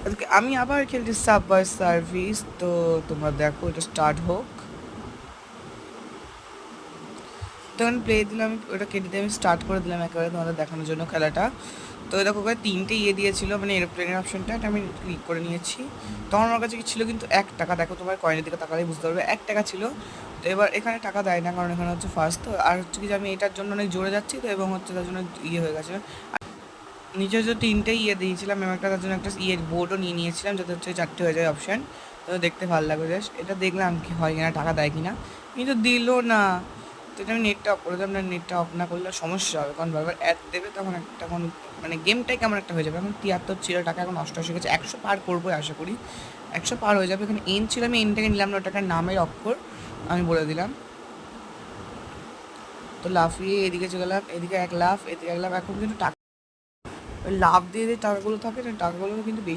আজকে আমি আবার খেলছি সাবওয়ে সার্ভিস। তো তোমরা দেখো এটা স্টার্ট হোক। তখন প্লে দিলাম, ওটা কেটে দিয়ে আমি স্টার্ট করে দিলাম একেবারে তোমাদের দেখানোর জন্য খেলাটা। তো দেখো ওখানে 3টে দিয়েছিল, মানে এরোপ্লেনের অপশনটা, এটা আমি ক্লিক করে নিয়েছি। তখন আমার কাছে কি ছিল কিন্তু 1 টাকা। দেখো তোমার কয়েনের দিকে তাকালেই বুঝতে পারবে 1 টাকা ছিল। তো এবার এখানে টাকা দেয় না, কারণ এখানে হচ্ছে ফার্স্ট। তো আর হচ্ছে কি যে আমি এটার জন্য অনেক জোরে যাচ্ছি, তো এবং হচ্ছে তার জন্য হয়ে গেছে। নিচে যে 3টে দিয়েছিলাম, এবং একটা তার জন্য একটা বোর্ডও নিয়ে নিয়েছিলাম, যাতে হচ্ছে 4টে হয়ে যায় অপশান। তো দেখতে ভালো লাগবে জাস্ট। এটা দেখলাম কি হয় কিনা, টাকা দেয় কিনা, কিন্তু দিল না। তো এটা আমি নেটটা অফ করে দিলাম। না, নেটটা অফ না করলে সমস্যা হবে, কারণ বারবার অ্যাড দেবে, তখন মানে গেমটাই কেমন একটা হয়ে যাবে। এখন 73 ছিল টাকা, এখন 88 গেছে। 100 পার করবো আশা করি, 100 পার হয়ে যাবে। এখানে এন ছিল, আমি এনটাকে নিলাম না, ওটাকে নামের অক্ষর আমি বলে দিলাম। তো লাফিয়ে এদিকে চলে গেলাম, এদিকে 1 লাফ, এদিকে 1 লাফ। এখন কিন্তু টাকা লাভ দিয়ে যে টাকাগুলো থাকে, টাকাগুলো কিন্তু বেশি